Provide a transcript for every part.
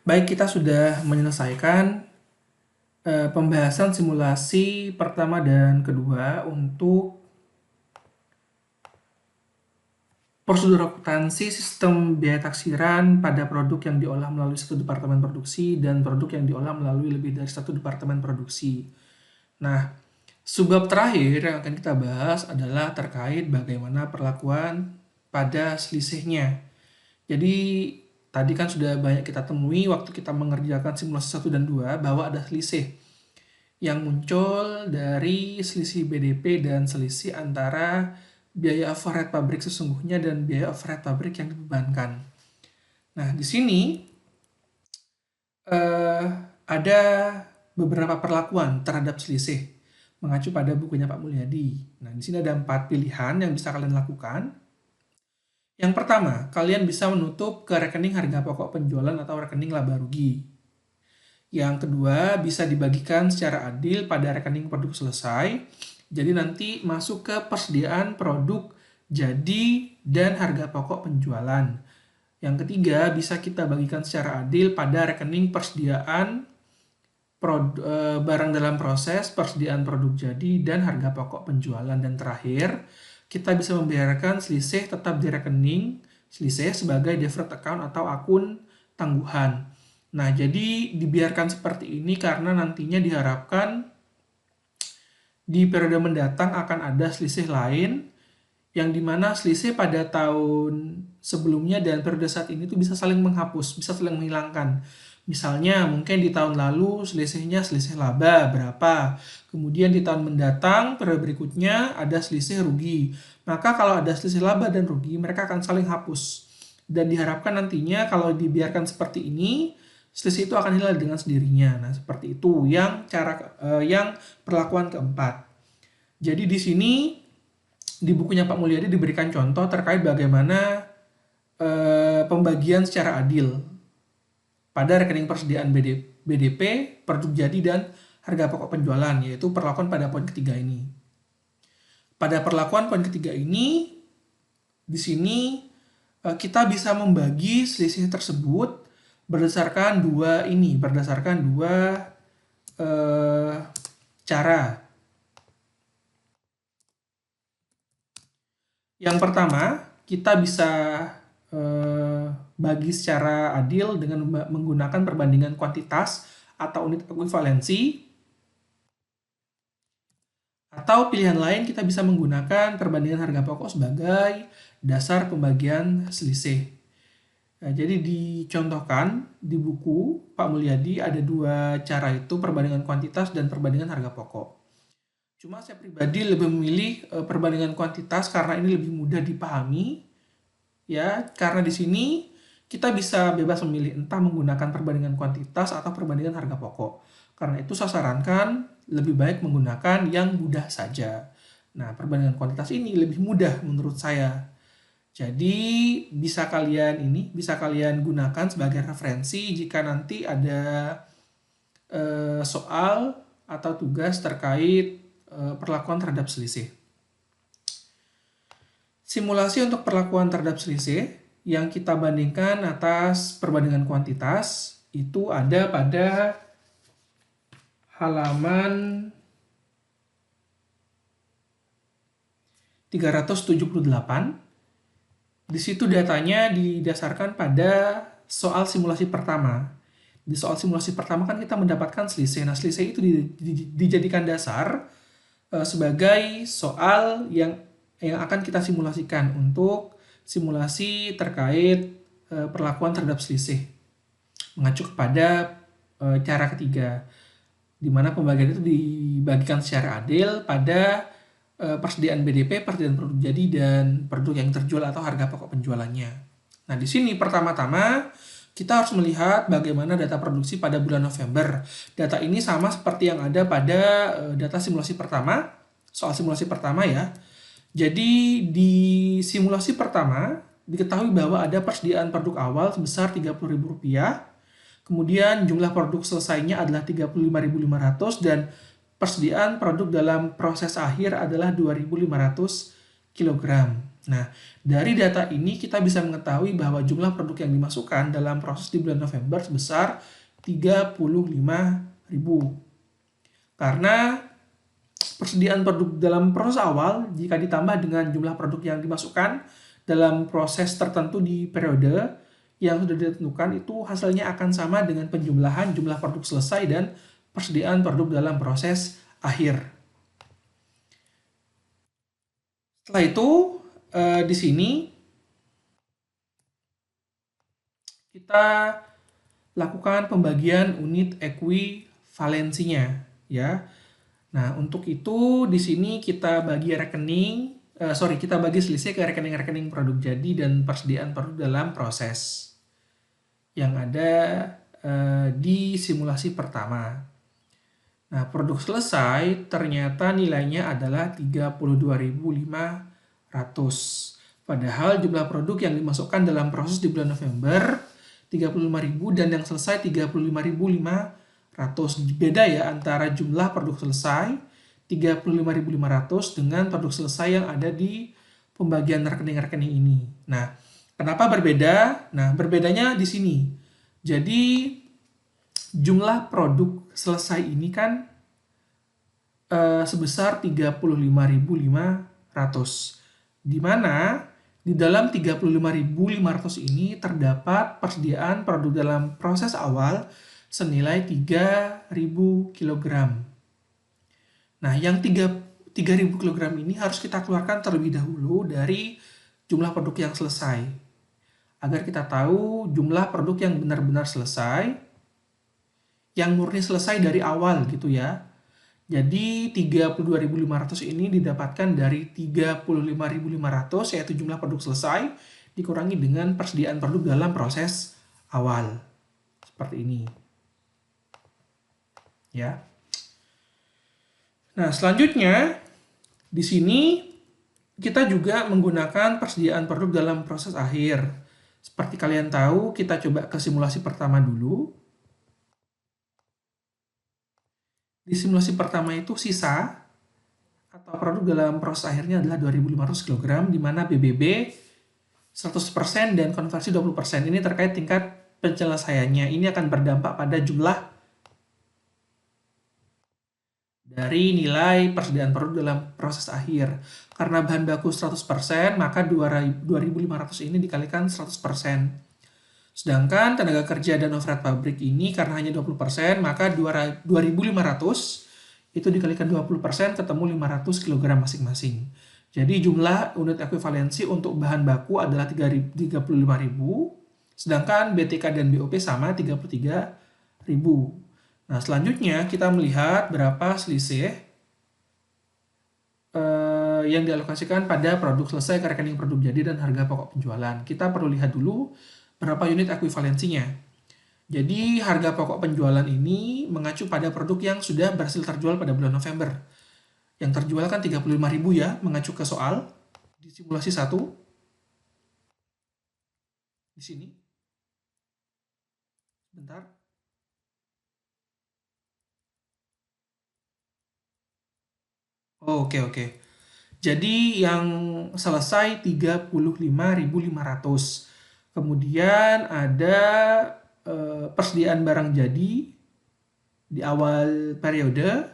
Baik, kita sudah menyelesaikan pembahasan simulasi pertama dan kedua untuk prosedur akuntansi sistem biaya taksiran pada produk yang diolah melalui satu departemen produksi dan produk yang diolah melalui lebih dari satu departemen produksi. Nah, subbab terakhir yang akan kita bahas adalah terkait bagaimana perlakuan pada selisihnya. Jadi tadi kan sudah banyak kita temui waktu kita mengerjakan simulasi 1 dan 2 bahwa ada selisih yang muncul dari selisih BDP dan selisih antara biaya overhead pabrik sesungguhnya dan biaya overhead pabrik yang dibebankan. Nah, di sini ada beberapa perlakuan terhadap selisih mengacu pada bukunya Pak Mulyadi. Nah, di sini ada 4 pilihan yang bisa kalian lakukan. Yang pertama, kalian bisa menutup ke rekening harga pokok penjualan atau rekening laba rugi. Yang kedua, bisa dibagikan secara adil pada rekening produk selesai. Jadi nanti masuk ke persediaan produk jadi dan harga pokok penjualan. Yang ketiga, bisa kita bagikan secara adil pada rekening persediaan barang dalam proses, persediaan produk jadi, dan harga pokok penjualan. Dan terakhir, kita bisa membiarkan selisih tetap di rekening selisih sebagai deferred account atau akun tangguhan. Nah, jadi dibiarkan seperti ini karena nantinya diharapkan di periode mendatang akan ada selisih lain yang dimana selisih pada tahun sebelumnya dan periode saat ini tuh bisa saling menghapus, bisa saling menghilangkan. Misalnya mungkin di tahun lalu selisihnya selisih laba berapa, kemudian di tahun mendatang periode berikutnya ada selisih rugi. Maka kalau ada selisih laba dan rugi mereka akan saling hapus. Dan diharapkan nantinya kalau dibiarkan seperti ini selisih itu akan hilang dengan sendirinya. Nah, seperti itu yang yang perlakuan keempat. Jadi di sini di bukunya Pak Mulyadi diberikan contoh terkait bagaimana pembagian secara adil pada rekening persediaan BDP, produk jadi, dan harga pokok penjualan, yaitu perlakuan pada poin ketiga ini. Pada perlakuan poin ketiga ini, di sini kita bisa membagi selisih tersebut berdasarkan dua cara. Yang pertama, kita bisa bagi secara adil dengan menggunakan perbandingan kuantitas atau unit ekuivalensi. Atau pilihan lain kita bisa menggunakan perbandingan harga pokok sebagai dasar pembagian selisih. Nah, jadi dicontohkan di buku Pak Mulyadi ada dua cara itu, perbandingan kuantitas dan perbandingan harga pokok. Cuma saya pribadi lebih memilih perbandingan kuantitas karena ini lebih mudah dipahami. Ya, karena di sini kita bisa bebas memilih entah menggunakan perbandingan kuantitas atau perbandingan harga pokok. Karena itu saya sarankan lebih baik menggunakan yang mudah saja. Nah, perbandingan kuantitas ini lebih mudah menurut saya. Jadi bisa kalian gunakan sebagai referensi jika nanti ada soal atau tugas terkait perlakuan terhadap selisih. Simulasi untuk perlakuan terhadap selisih yang kita bandingkan atas perbandingan kuantitas itu ada pada halaman 378. Di situ datanya didasarkan pada soal simulasi pertama. Di soal simulasi pertama kan kita mendapatkan selisih. Nah, selisih itu dijadikan dasar sebagai soal yang akan kita simulasikan untuk simulasi terkait perlakuan terhadap selisih. Mengacu kepada cara ketiga, di mana pembagian itu dibagikan secara adil pada persediaan BDP, persediaan produk jadi, dan produk yang terjual atau harga pokok penjualannya. Nah, di sini pertama-tama kita harus melihat bagaimana data produksi pada bulan November. Data ini sama seperti yang ada pada data simulasi pertama, soal simulasi pertama ya. Jadi di simulasi pertama diketahui bahwa ada persediaan produk awal sebesar Rp30.000, kemudian jumlah produk selesainya adalah 35.500 dan persediaan produk dalam proses akhir adalah 2.500 kg. Nah, dari data ini kita bisa mengetahui bahwa jumlah produk yang dimasukkan dalam proses di bulan November sebesar 35.000. Karena persediaan produk dalam proses awal jika ditambah dengan jumlah produk yang dimasukkan dalam proses tertentu di periode yang sudah ditentukan itu hasilnya akan sama dengan penjumlahan jumlah produk selesai dan persediaan produk dalam proses akhir. Setelah itu di sini kita lakukan pembagian unit ekuivalensinya ya. Nah, untuk itu di sini kita bagi kita bagi selisih ke rekening-rekening produk jadi dan persediaan produk dalam proses yang ada di simulasi pertama. Nah, produk selesai ternyata nilainya adalah 32.500. Padahal jumlah produk yang dimasukkan dalam proses di bulan November 35.000 dan yang selesai 35.500. Beda ya antara jumlah produk selesai 35.500 dengan produk selesai yang ada di pembagian rekening-rekening ini. Nah, kenapa berbeda? Nah, berbedanya di sini. Jadi jumlah produk selesai ini kan sebesar 35.500. Di mana di dalam 35.500 ini terdapat persediaan produk dalam proses awal senilai 3.000 kg. Nah, yang 3.000 kg ini harus kita keluarkan terlebih dahulu dari jumlah produk yang selesai. Agar kita tahu jumlah produk yang benar-benar selesai, yang murni selesai dari awal gitu ya. Jadi 32.500 ini didapatkan dari 35.500 yaitu jumlah produk selesai dikurangi dengan persediaan produk dalam proses awal. Seperti ini. Ya. Nah, selanjutnya di sini kita juga menggunakan persediaan produk dalam proses akhir. Seperti kalian tahu, kita coba ke simulasi pertama dulu. Di simulasi pertama itu sisa atau produk dalam proses akhirnya adalah 2.500 kg, di mana BBB 100% dan konversi 20%. Ini terkait tingkat penyelesaiannya. Ini akan berdampak pada jumlah dari nilai persediaan produk dalam proses akhir. Karena bahan baku 100%, maka 2.500 ini dikalikan 100%. Sedangkan tenaga kerja dan overhead pabrik ini karena hanya 20%, maka 2.500 itu dikalikan 20% ketemu 500 kg masing-masing. Jadi jumlah unit ekuivalensi untuk bahan baku adalah 35.000, sedangkan BTK dan BOP sama 33.000. Nah, selanjutnya kita melihat berapa selisih yang dialokasikan pada produk selesai ke rekening produk jadi dan harga pokok penjualan. Kita perlu lihat dulu berapa unit ekuivalensinya. Jadi harga pokok penjualan ini mengacu pada produk yang sudah berhasil terjual pada bulan November. Yang terjual kan 35.000 ya, mengacu ke soal di simulasi 1. Di sini. Bentar. Oke. Jadi yang selesai 35.500. Kemudian ada persediaan barang jadi di awal periode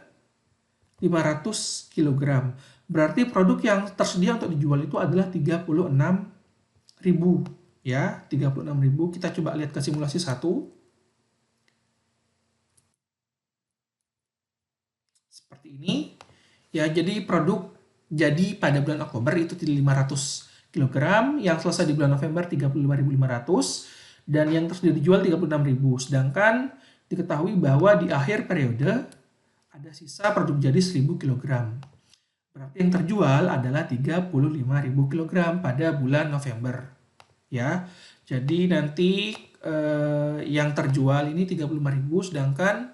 500 kg. Berarti produk yang tersedia untuk dijual itu adalah 36.000 ya, 36.000. Kita coba lihat ke simulasi 1. Seperti ini. Ya, jadi produk jadi pada bulan Oktober itu 500 kg, yang selesai di bulan November 35.500 dan yang terus dijual 36.000. Sedangkan diketahui bahwa di akhir periode ada sisa produk jadi 1.000 kg. Berarti yang terjual adalah 35.000 kg pada bulan November. Ya. Jadi nanti yang terjual ini 35.000, sedangkan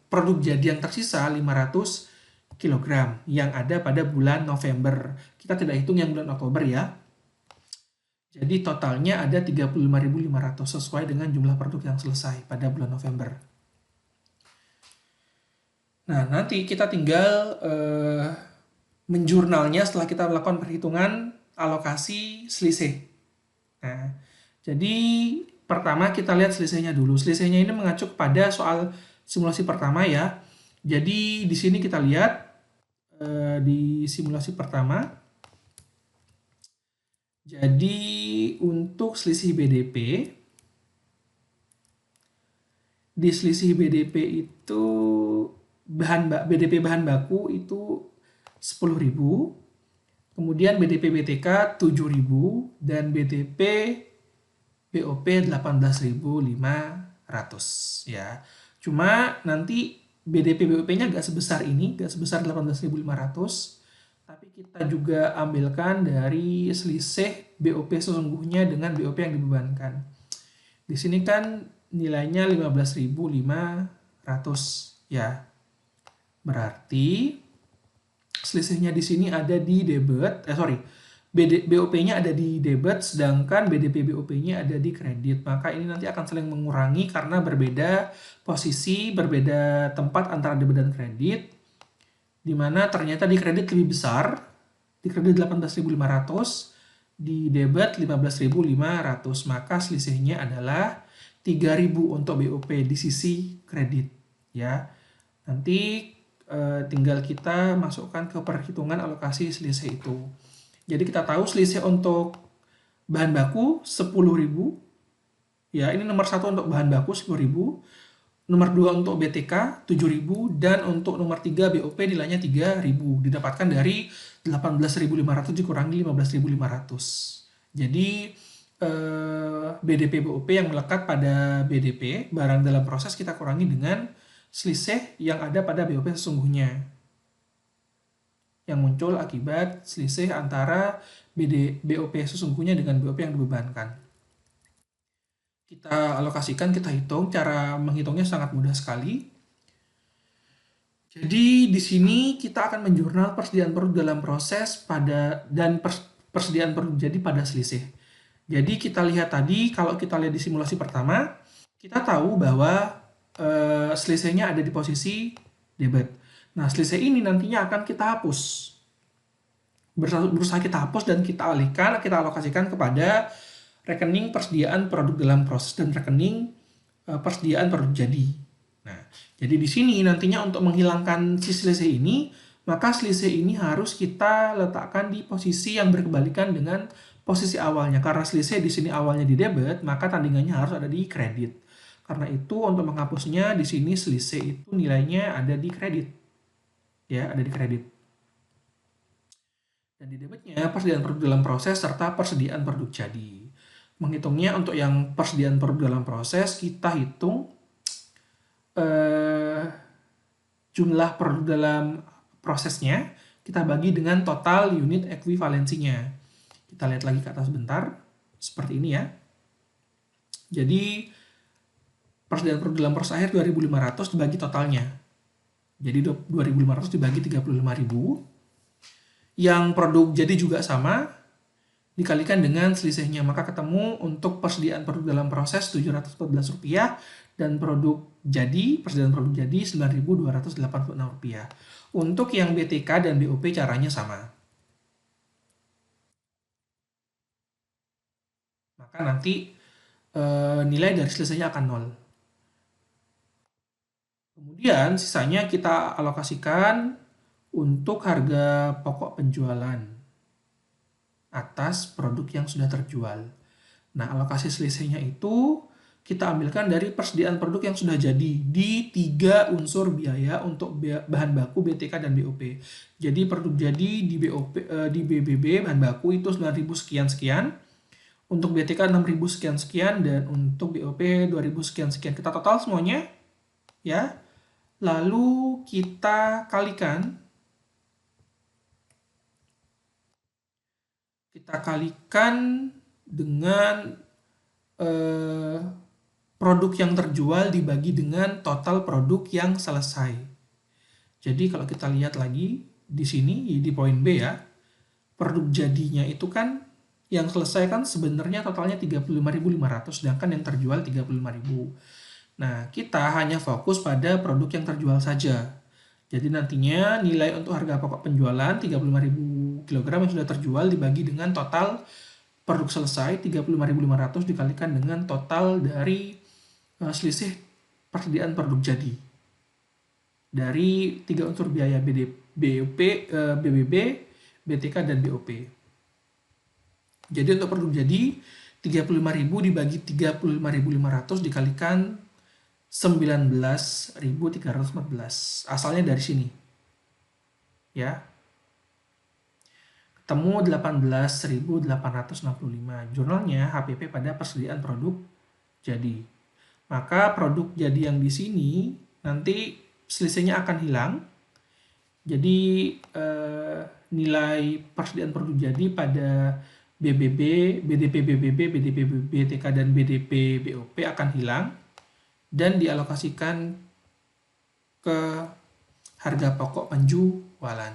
produk jadi yang tersisa 500 kg yang ada pada bulan November. Kita tidak hitung yang bulan Oktober ya. Jadi totalnya ada 35.500 sesuai dengan jumlah produk yang selesai pada bulan November. Nah, nanti kita tinggal menjurnalnya setelah kita melakukan perhitungan alokasi selisih. Nah, jadi pertama kita lihat selisihnya dulu. Selisihnya ini mengacu kepada soal simulasi pertama ya. Jadi di sini kita lihat di simulasi pertama. Jadi untuk selisih BDP, di selisih BDP itu BDP bahan baku itu 10.000, kemudian BDP BTK 7.000 dan BDP BOP 18.500 ya. Cuma nanti BDP BOP-nya gak sebesar ini, gak sebesar 18.500, tapi kita juga ambilkan dari selisih BOP sesungguhnya dengan BOP yang dibebankan. Di sini kan nilainya 15.500 ya. Berarti selisihnya di sini ada di debit, BOP-nya ada di debit, sedangkan BDP BOP-nya ada di kredit. Maka ini nanti akan saling mengurangi karena berbeda posisi, berbeda tempat antara debit dan kredit. Dimana ternyata di kredit lebih besar, di kredit 18.500, di debit 15.500. Maka selisihnya adalah 3.000 untuk BOP di sisi kredit. Ya, nanti tinggal kita masukkan ke perhitungan alokasi selisih itu. Jadi kita tahu selisih untuk bahan baku 10.000. Ya, ini nomor 1 untuk bahan baku 10.000. Nomor 2 untuk BTK 7.000 dan untuk nomor 3 BOP nilainya 3.000. Didapatkan dari 18.500 dikurangi 15.500. Jadi BDP BOP yang melekat pada BDP barang dalam proses kita kurangi dengan selisih yang ada pada BOP sesungguhnya yang muncul akibat selisih antara BOP sesungguhnya dengan BOP yang dibebankan. Kita alokasikan, kita hitung. Cara menghitungnya sangat mudah sekali. Jadi di sini kita akan menjurnal persediaan produk dalam proses dan persediaan produk jadi pada selisih. Jadi kita lihat tadi, kalau kita lihat di simulasi pertama, kita tahu bahwa selisihnya ada di posisi debit. Nah, selisih ini nantinya akan kita hapus. Berusaha kita hapus dan kita alihkan, kita alokasikan kepada rekening persediaan produk dalam proses dan rekening persediaan produk jadi. Nah, jadi di sini nantinya untuk menghilangkan si selisih ini, maka selisih ini harus kita letakkan di posisi yang berkebalikan dengan posisi awalnya. Karena selisih di sini awalnya di debit, maka tandingannya harus ada di kredit. Karena itu untuk menghapusnya di sini selisih itu nilainya ada di kredit. Ya, ada di kredit. Dan di debitnya persediaan produk dalam proses serta persediaan produk jadi. Menghitungnya untuk yang persediaan produk dalam proses, kita hitung jumlah produk dalam prosesnya, kita bagi dengan total unit ekuivalensinya. Kita lihat lagi ke atas sebentar, seperti ini ya. Jadi persediaan produk dalam proses akhir 2.500 dibagi totalnya. Jadi 2.500 dibagi 35.000. Yang produk jadi juga sama, dikalikan dengan selisihnya. Maka ketemu untuk persediaan produk dalam proses Rp714 dan produk jadi, persediaan produk jadi Rp9.286. Untuk yang BTK dan BOP caranya sama. Maka nanti nilai dari selisihnya akan 0. Kemudian sisanya kita alokasikan untuk harga pokok penjualan atas produk yang sudah terjual. Nah, alokasi selisihnya itu kita ambilkan dari persediaan produk yang sudah jadi di 3 unsur biaya untuk bahan baku, BTK, dan BOP. Jadi produk jadi di di BBB bahan baku itu 9.000 sekian-sekian, untuk BTK 6.000 sekian-sekian, dan untuk BOP 2.000 sekian-sekian. Kita total semuanya, ya. Lalu kita kalikan. Kita kalikan dengan produk yang terjual dibagi dengan total produk yang selesai. Jadi kalau kita lihat lagi di sini di poin B ya, produk jadinya itu kan yang selesai kan sebenarnya totalnya 35.500, sedangkan yang terjual 35.000. Nah, kita hanya fokus pada produk yang terjual saja. Jadi nantinya nilai untuk harga pokok penjualan 35.000 kg yang sudah terjual dibagi dengan total produk selesai 35.500 dikalikan dengan total dari selisih persediaan produk jadi. Dari tiga unsur biaya BOP, BBB, BTK, dan BOP. Jadi untuk produk jadi 35.000 dibagi 35.500 dikalikan 19.314. Asalnya dari sini. Ya. Ketemu 18.865. Jurnalnya HPP pada persediaan produk jadi. Maka produk jadi yang di sini nanti selisihnya akan hilang. Jadi nilai persediaan produk jadi pada BBB, BDP BBB, BDP BTK, dan BDP BOP akan hilang dan dialokasikan ke harga pokok penjualan.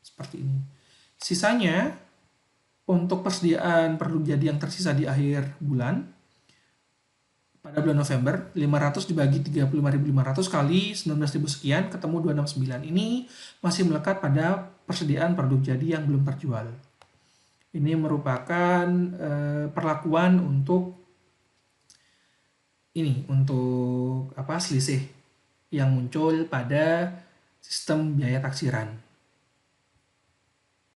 Seperti ini. Sisanya untuk persediaan produk jadi yang tersisa di akhir bulan pada bulan November, 500 dibagi 35.500 kali 19.000 sekian ketemu 269. Ini masih melekat pada persediaan produk jadi yang belum terjual. Ini merupakan perlakuan untuk selisih yang muncul pada sistem biaya taksiran.